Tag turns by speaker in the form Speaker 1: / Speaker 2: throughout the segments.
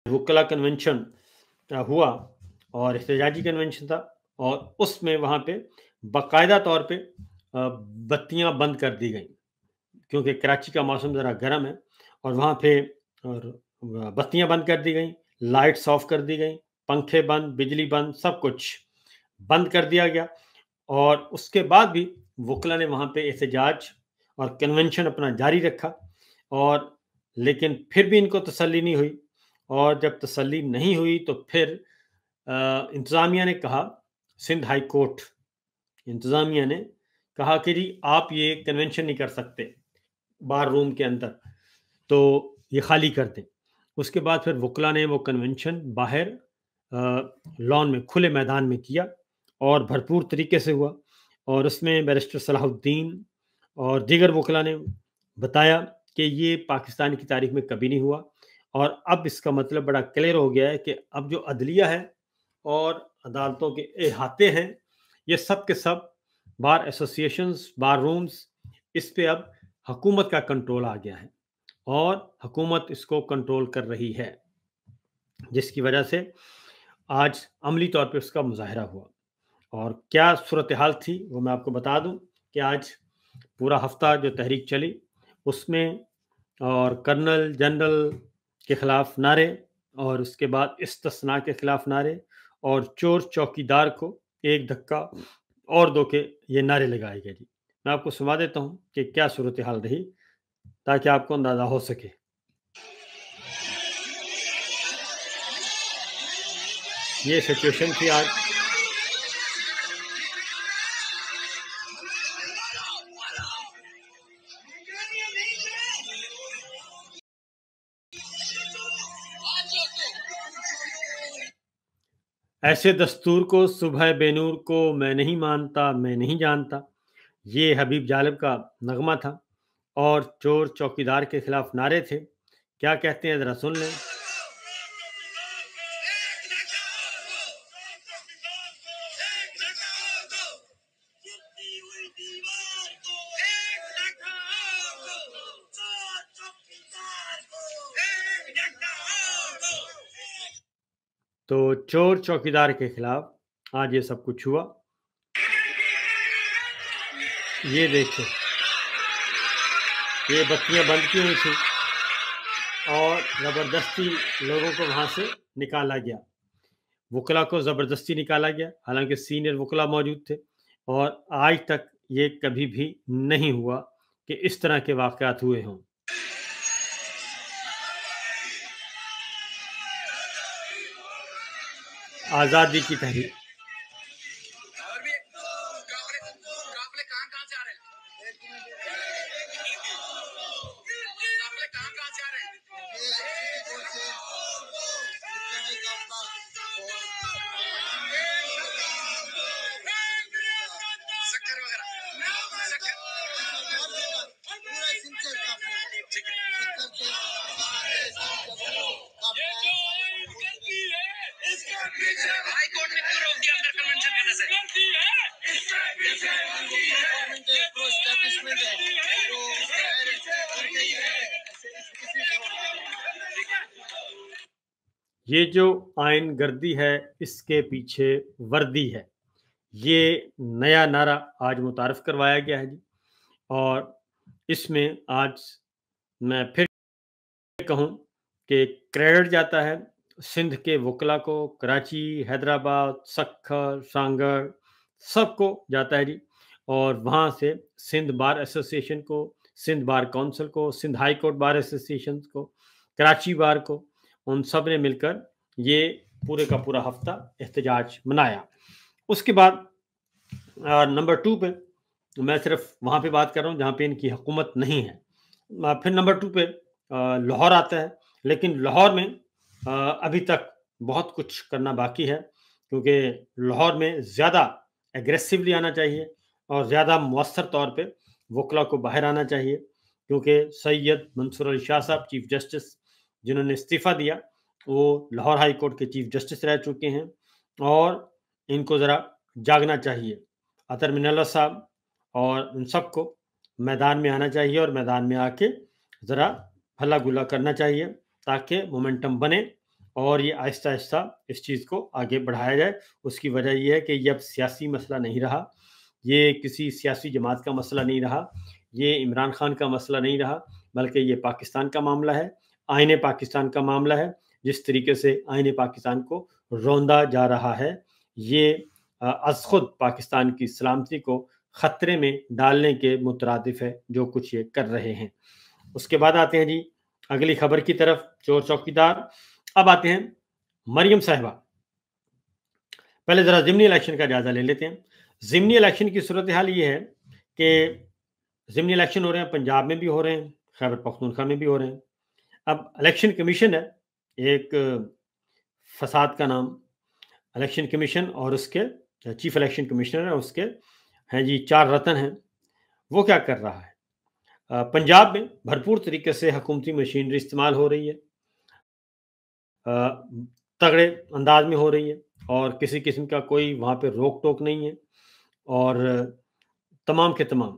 Speaker 1: वकला कन्वेंशन हुआ और एहतजाजी कन्वेंशन था, और उसमें वहाँ पे बाकायदा तौर पे बत्तियां बंद कर दी गई, क्योंकि कराची का मौसम ज़रा गर्म है, और वहाँ पे और बत्तियां बंद कर दी गई, लाइट्स ऑफ कर दी गई, पंखे बंद, बिजली बंद, सब कुछ बंद कर दिया गया। और उसके बाद भी वकला ने वहाँ पे एहतजाज और कन्वेंशन अपना जारी रखा, और लेकिन फिर भी इनको तसल्ली नहीं हुई। और जब तसल्ली नहीं हुई तो फिर इंतज़ामिया ने कहा, सिंध हाई कोर्ट इंतज़ामिया ने कहा कि जी आप ये कन्वेंशन नहीं कर सकते बार रूम के अंदर, तो ये खाली कर दें। उसके बाद फिर वकला ने वो कन्वेंशन बाहर लॉन में, खुले मैदान में किया, और भरपूर तरीके से हुआ। और उसमें बैरिस्टर सलाहुद्दीन और दीगर वकला ने बताया कि ये पाकिस्तान की तारीख में कभी नहीं हुआ, और अब इसका मतलब बड़ा क्लियर हो गया है कि अब जो अदलिया है और अदालतों के अहाते हैं, ये सब के सब बार एसोसिएशंस, बार रूम्स, इस पे अब हुकूमत का कंट्रोल आ गया है, और हुकूमत इसको कंट्रोल कर रही है, जिसकी वजह से आज अमली तौर पे उसका मुजाहरा हुआ। और क्या सूरत हाल थी वो मैं आपको बता दूं कि आज पूरा हफ्ता जो तहरीक चली उसमें, और कर्नल जनरल के खिलाफ नारे, और उसके बाद इस्तिस्ना के खिलाफ नारे, और चोर चौकीदार को एक धक्का और दो के ये नारे लगाए गए। जी मैं आपको सुना देता हूँ कि क्या सूरत हाल रही, ताकि आपको अंदाज़ा हो सके। ये सिचुएशन थी आज। ऐसे दस्तूर को सुबह बेनूर को मैं नहीं मानता, मैं नहीं जानता, ये हबीब जालिब का नगमा था, और चोर चौकीदार के खिलाफ नारे थे। क्या कहते हैं ज़रा सुन लें। तो चोर चौकीदार के खिलाफ आज ये सब कुछ हुआ। ये देखो, ये बत्तियां बंद की हुई थी, और ज़बरदस्ती लोगों को वहाँ से निकाला गया, वकला को ज़बरदस्ती निकाला गया, हालांकि सीनियर वकला मौजूद थे। और आज तक ये कभी भी नहीं हुआ कि इस तरह के वाक़यात हुए हों। आज़ादी की तहरीक। ये जो आइन गर्दी है, इसके पीछे वर्दी है, ये नया नारा आज मुतारफ़ करवाया गया है जी। और इसमें आज मैं फिर कहूँ कि क्रेडिट जाता है सिंध के वकला को, कराची, हैदराबाद, सक्खर, सांगड़, सबको जाता है जी। और वहाँ से सिंध बार एसोसिएशन को, सिंध बार काउंसिल को, Sindh high court bar association को, कराची बार को, उन सब ने मिलकर ये पूरे का पूरा हफ्ता एहतजाज मनाया। उसके बाद नंबर 2 पे मैं सिर्फ वहाँ पे बात कर रहा हूँ जहाँ पे इनकी हुकूमत नहीं है। फिर नंबर 2 पे लाहौर आता है, लेकिन लाहौर में अभी तक बहुत कुछ करना बाकी है, क्योंकि लाहौर में ज़्यादा एग्रेसिवली आना चाहिए, और ज़्यादा मौसर तौर पे वकला को बाहर आना चाहिए, क्योंकि सैयद मंसूर अली शाह साहब चीफ जस्टिस जिन्होंने इस्तीफ़ा दिया, वो लाहौर हाई कोर्ट के चीफ जस्टिस रह चुके हैं, और इनको ज़रा जागना चाहिए। अतर मिनल्ला साहब और उन सबको मैदान में आना चाहिए, और मैदान में आके ज़रा हल्ला गुल्ला करना चाहिए, ताकि मोमेंटम बने اور یہ آہستہ آہستہ اس چیز کو آگے بڑھایا جائے۔ اس کی وجہ یہ ہے کہ یہ اب سیاسی مسئلہ نہیں رہا، یہ کسی سیاسی جماعت کا مسئلہ نہیں رہا، یہ عمران خان کا مسئلہ نہیں رہا، بلکہ یہ پاکستان کا معاملہ ہے، آئین پاکستان کا معاملہ ہے۔ جس طریقے سے آئین پاکستان کو روندا جا رہا ہے، یہ از خود پاکستان کی سلامتی کو خطرے میں ڈالنے کے مترادف ہے جو کچھ یہ کر رہے ہیں۔ اس کے بعد آتے ہیں جی اگلی خبر کی طرف، چور چوکیدار۔ اب آتے ہیں مریم صاحبہ۔ پہلے ذرا ضمنی الیکشن کا جائزہ لے لیتے ہیں۔ ضمنی الیکشن کی صورتحال یہ ہے کہ ضمنی الیکشن ہو رہے ہیں، پنجاب میں بھی ہو رہے ہیں، خیبر پختونخوا میں بھی ہو رہے ہیں۔ اب الیکشن کمیشن ہے، ایک فساد کا نام الیکشن کمیشن، اور اس کے چیف الیکشن کمشنر ہیں، اس کے ہیں جی 4 رتن ہیں۔ وہ کیا کر رہا ہے؟ پنجاب میں بھرپور طریقے سے حکومتی مشینری استعمال ہو رہی ہے، تگڑے انداز میں ہو رہی ہے، اور کسی قسم کا کوئی وہاں پہ روک ٹوک نہیں ہے، اور تمام کے تمام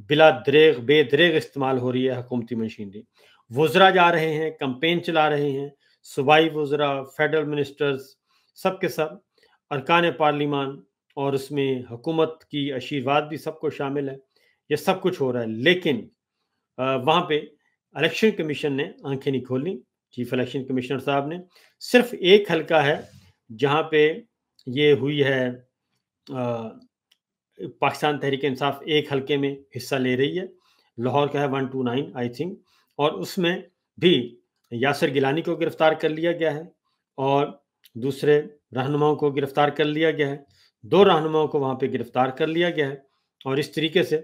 Speaker 1: بلا دریغ بے دریغ استعمال ہو رہی ہے حکومتی مشینری۔ وزراء جا رہے ہیں، کمپین چلا رہے ہیں، صوبائی وزراء، فیڈرل منسٹرز، سب کے سب، ارکان پارلیمان، اور اس میں حکومت کی آشیرواد بھی سب کو شامل ہے۔ یہ سب کچھ ہو رہا ہے، لیکن وہاں پہ الیکشن کمیشن نے آنکھیں نہیں کھولی، چیف الیکشن کمشنر صاحب نے۔ صرف ایک حلقہ ہے جہاں پہ یہ ہوئی ہے، پاکستان تحریک انصاف ایک حلقے میں حصہ لے رہی ہے، لاہور کا ہے 129 آئی تھنک، اور اس میں بھی یاسر گیلانی کو گرفتار کر لیا گیا ہے، اور دوسرے رہنماؤں کو گرفتار کر لیا گیا ہے، 2 رہنماؤں کو وہاں پہ گرفتار کر لیا گیا ہے، اور اس طریقے سے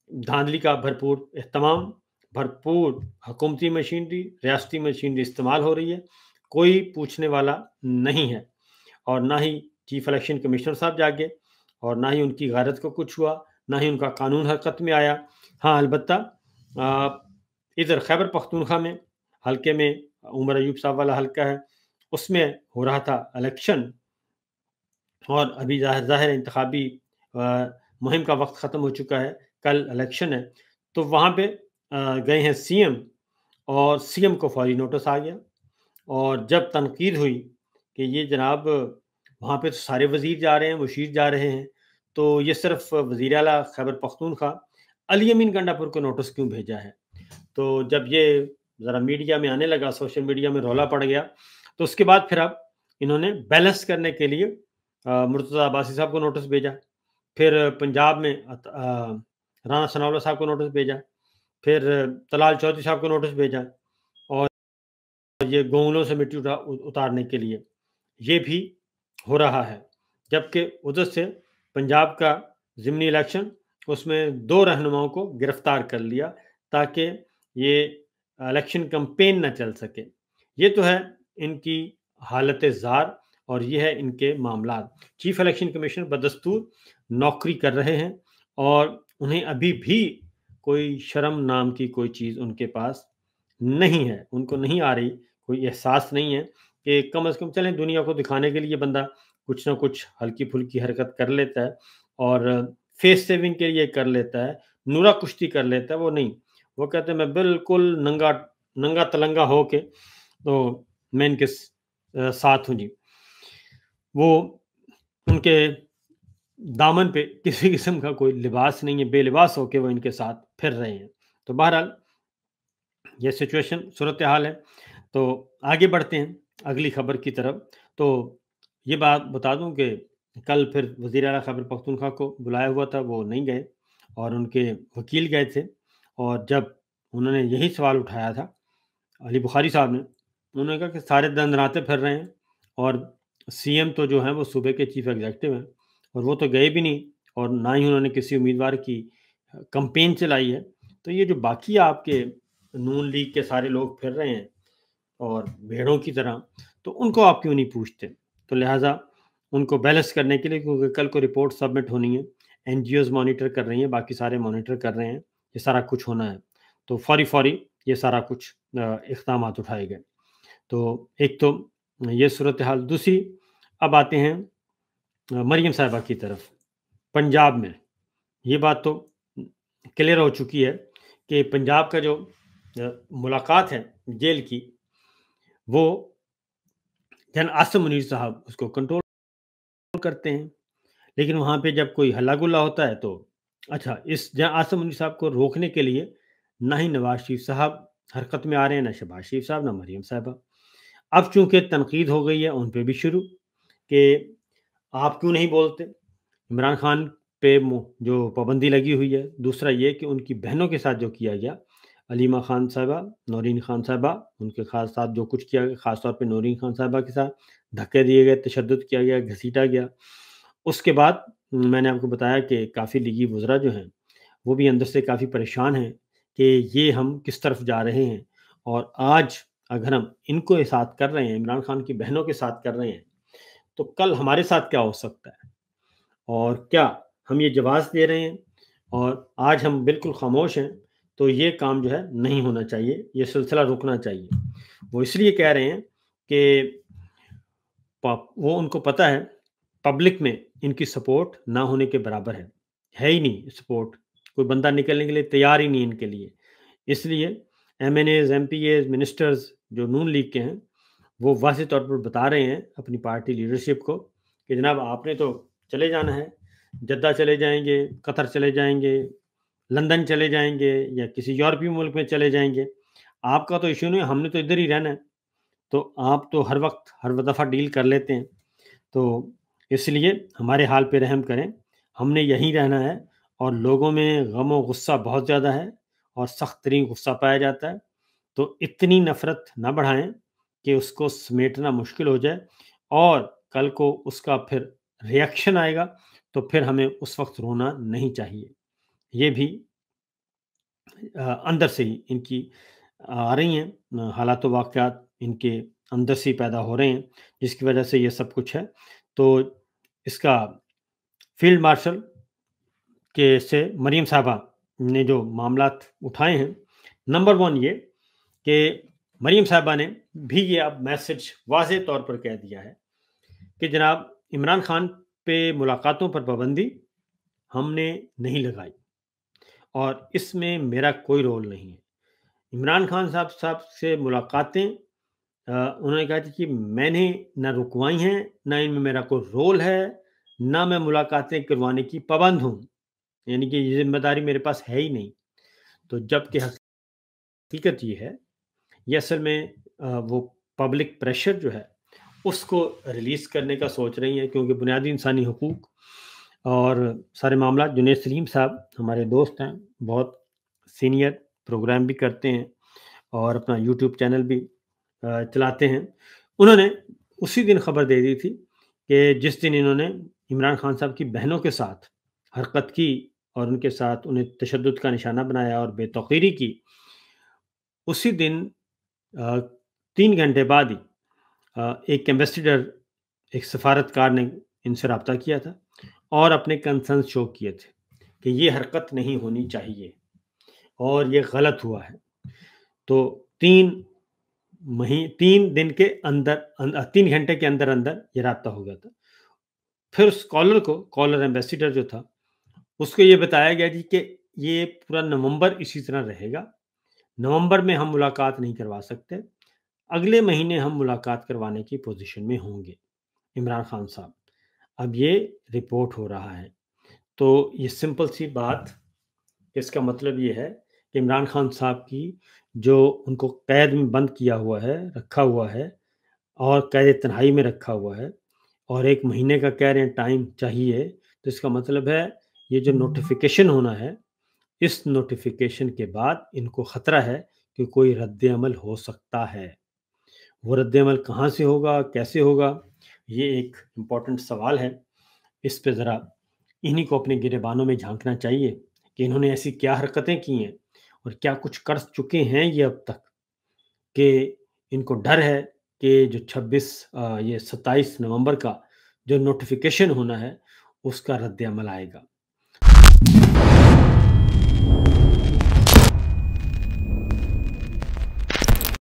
Speaker 1: دھاندلی کا بھرپور اہتمام، بھرپور حکومتی مشینری، ریاستی مشینری استعمال ہو رہی ہے، کوئی پوچھنے والا نہیں ہے، اور نہ ہی چیف الیکشن کمشنر صاحب جاگے، اور نہ ہی ان کی غیرت کو کچھ ہوا، نہ ہی ان کا قانون حرکت میں آیا۔ ہاں البتہ ادھر خیبر پختونخوا میں حلقے میں عمر ایوب صاحب والا حلقہ ہے، اس میں ہو رہا تھا الیکشن، اور ابھی ظاہر انتخابی مہم کا وقت ختم ہو چکا ہے، کل الیکشن ہے، تو وہاں پہ گئے ہیں سی ایم، اور سی ایم کو فوری نوٹس آ گیا، اور جب تنقید ہوئی کہ یہ جناب وہاں پہ تو سارے وزیر جا رہے ہیں، مشیر جا رہے ہیں، تو یہ صرف وزیر اعلیٰ خیبر پختونخوا علی امین گنڈا پور کو نوٹس کیوں بھیجا ہے؟ تو جب یہ ذرا میڈیا میں آنے لگا، سوشل میڈیا میں رولا پڑ گیا، تو اس کے بعد پھر اب انہوں نے بیلنس کرنے کے لیے مرتضی عباسی صاحب کو نوٹس بھیجا، پھر پنجاب میں رانا ثناء اللہ صاحب کو نوٹس بھیجا، پھر طلال چودھری صاحب کو نوٹس بھیجا، اور یہ گونگلوں سے مٹی اتارنے کے لیے یہ بھی ہو رہا ہے۔ جبکہ ادھر سے پنجاب کا ضمنی الیکشن، اس میں 2 رہنماؤں کو گرفتار کر لیا تاکہ یہ الیکشن کمپین نہ چل سکے۔ یہ تو ہے ان کی حالت زار، اور یہ ہے ان کے معاملات۔ چیف الیکشن کمیشنر بدستور نوکری کر رہے ہیں، اور انہیں ابھی بھی کوئی شرم نام کی کوئی چیز ان کے پاس نہیں ہے، ان کو نہیں آ رہی، کوئی احساس نہیں ہے کہ کم از کم چلیں دنیا کو دکھانے کے لیے بندہ کچھ نہ کچھ ہلکی پھلکی حرکت کر لیتا ہے، اور فیس سیونگ کے لیے کر لیتا ہے، نورا کشتی کر لیتا ہے۔ وہ نہیں، وہ کہتے ہیں میں بالکل ننگا تلنگا ہو کے تو میں ان کے ساتھ ہوں جی۔ وہ ان کے دامن پہ کسی قسم کا کوئی لباس نہیں ہے، بے لباس ہو کے وہ ان کے ساتھ پھر رہے ہیں۔ تو بہرحال یہ سچویشن صورتحال ہے۔ تو آگے بڑھتے ہیں اگلی خبر کی طرف۔ تو یہ بات بتا دوں کہ کل پھر وزیر اعلیٰ خیبر پختونخوا کو بلایا ہوا تھا، وہ نہیں گئے، اور ان کے وکیل گئے تھے، اور جب انہوں نے یہی سوال اٹھایا تھا علی بخاری صاحب نے، انہوں نے کہا کہ سارے دندناتے پھر رہے ہیں، اور سی ایم تو جو ہیں وہ صوبے کے چیف ایگزیکٹو ہیں، اور وہ تو گئے بھی نہیں، اور نہ ہی انہوں نے کسی امیدوار کی کمپین چلائی ہے۔ تو یہ جو باقی آپ کے نون لیگ کے سارے لوگ پھر رہے ہیں اور بھیڑوں کی طرح، تو ان کو آپ کیوں نہیں پوچھتے؟ تو لہٰذا ان کو بیلنس کرنے کے لیے، کیونکہ کل کو رپورٹ سبمٹ ہونی ہے، این جی اوز مانیٹر کر رہی ہیں، باقی سارے مانیٹر کر رہے ہیں، یہ سارا کچھ ہونا ہے، تو فوری یہ سارا کچھ اقدامات اٹھائے گئے۔ تو ایک تو یہ صورتحال۔ دوسری، اب آتے ہیں مریم صاحبہ کی طرف۔ پنجاب میں یہ بات تو کلیئر ہو چکی ہے کہ پنجاب کا جو ملاقات ہے جیل کی، وہ जन आसिम मुनीर साहब उसको कंट्रोल करते हैं। लेकिन वहाँ पे जब कोई हल्ला गुल्ला होता है तो अच्छा, इस जन आसिम मुनीर साहब को रोकने के लिए ना ही नवाज शरीफ साहब हरकत में आ रहे हैं, ना शहबाज शरीफ साहब, ना मरीम साहबा। अब चूंकि तनकीद हो गई है उन पे भी शुरू कि आप क्यों नहीं बोलते। इमरान खान पे जो पाबंदी लगी हुई है। दूसरा ये कि उनकी बहनों के साथ जो किया गया, अलीमा खान साहिबा, नौरीन खान साहिबा, उनके खास साथ जो कुछ किया गया, ख़ास तौर पे नौरीन खान साहिबा के साथ धक्के दिए गए, तशद्दुद किया गया, घसीटा गया। उसके बाद मैंने आपको बताया कि काफ़ी लीगी वज़रा जो हैं, वो भी अंदर से काफ़ी परेशान हैं कि ये हम किस तरफ जा रहे हैं। और आज अगर हम इनको साथ कर रहे हैं, इमरान खान की बहनों के साथ कर रहे हैं, तो कल हमारे साथ क्या हो सकता है? और क्या हम ये जवाब दे रहे हैं और आज हम बिल्कुल खामोश हैं, तो ये काम जो है नहीं होना चाहिए, ये सिलसिला रुकना चाहिए। वो इसलिए कह रहे हैं कि वो उनको पता है पब्लिक में इनकी सपोर्ट ना होने के बराबर है ही नहीं सपोर्ट, कोई बंदा निकलने के लिए तैयार ही नहीं इनके लिए। इसलिए एमएनएज, एमपीएज, मिनिस्टर्स जो नून लीग के हैं, वो वाज़ेह तौर पर बता रहे हैं अपनी पार्टी लीडरशिप को कि जनाब आपने तो चले जाना है, जद्दा चले जाएंगे, कतर चले जाएंगे, लंदन चले जाएंगे या किसी यूरोपीय मुल्क में चले जाएंगे, आपका तो इशू नहीं है, हमने तो इधर ही रहना है। तो आप तो हर वक्त हर दफ़ा डील कर लेते हैं, तो इसलिए हमारे हाल पे रहम करें, हमने यहीं रहना है। और लोगों में गम और गुस्सा बहुत ज़्यादा है और सख्त तरीन गुस्सा पाया जाता है, तो इतनी नफ़रत ना बढ़ाएं कि उसको समेटना मुश्किल हो जाए और कल को उसका फिर रिएक्शन आएगा, तो फिर हमें उस वक्त रोना नहीं चाहिए। ये भी अंदर से ही इनकी आ रही हैं, हालात व वाक़यात इनके अंदर से ही पैदा हो रहे हैं, जिसकी वजह से ये सब कुछ है। तो इसका फील्ड मार्शल के से मरीम साहबा ने जो मामलात उठाए हैं, नंबर 1 ये कि मरीम साहबा ने भी ये अब मैसेज वाज़ेह तौर पर कह दिया है कि जनाब इमरान खान पे मुलाकातों पर पाबंदी हमने नहीं लगाई और इसमें मेरा कोई रोल नहीं है। इमरान खान साहब से मुलाकातें उन्होंने कहा थी कि मैंने ना रुकवाई हैं, ना इनमें मेरा कोई रोल है, ना मैं मुलाकातें करवाने की पाबंद हूँ। यानी कि ये ज़िम्मेदारी मेरे पास है ही नहीं। तो जबकि हकीकत ये है, ये असल में वो पब्लिक प्रेशर जो है, उसको रिलीज़ करने का सोच रही हैं, क्योंकि बुनियादी इंसानी हकूक़ और सारे मामला जुनैद सलीम साहब हमारे दोस्त हैं, बहुत सीनियर, प्रोग्राम भी करते हैं और अपना यूट्यूब चैनल भी चलाते हैं। उन्होंने उसी दिन खबर दे दी थी कि जिस दिन इन्होंने इमरान खान साहब की बहनों के साथ हरकत की और उनके साथ उन्हें तशद्दुद का निशाना बनाया और बेतौकीरी की, उसी दिन 3 घंटे बाद ही एक एम्बेसडर, एक सफारतकार ने इनसे रब्ता किया था और अपने कंसर्न्स शो किए थे कि ये हरकत नहीं होनी चाहिए और ये गलत हुआ है। तो 3 दिन के अंदर 3 घंटे के अंदर ये राब्ता हो गया था। फिर उस कॉलर एम्बेसडर जो था, उसको ये बताया गया जी कि ये पूरा नवंबर इसी तरह रहेगा। नवंबर में हम मुलाकात नहीं करवा सकते, अगले महीने हम मुलाकात करवाने की पोजीशन में होंगे इमरान खान साहब। अब ये रिपोर्ट हो रहा है। तो ये सिंपल सी बात, इसका मतलब ये है कि इमरान खान साहब की जो उनको कैद में बंद किया हुआ है, रखा हुआ है और कैद-ए-तन्हाई में रखा हुआ है और 1 महीने का कह रहे हैं टाइम चाहिए, तो इसका मतलब है ये जो नोटिफ़िकेशन होना है, इस नोटिफ़िकेशन के बाद इनको ख़तरा है कि कोई रद्द-ए-अमल हो सकता है। वो रद्द-ए-अमल कहाँ से होगा, कैसे होगा, ये एक इम्पोर्टेंट सवाल है। इस पे ज़रा इन्हीं को अपने गिरेबानों में झाँकना चाहिए कि इन्होंने ऐसी क्या हरकतें की हैं और क्या कुछ कर चुके हैं ये अब तक, कि इनको डर है कि जो 27 नवंबर का जो नोटिफ़िकेशन होना है, उसका रद्द-ए-अमल आएगा।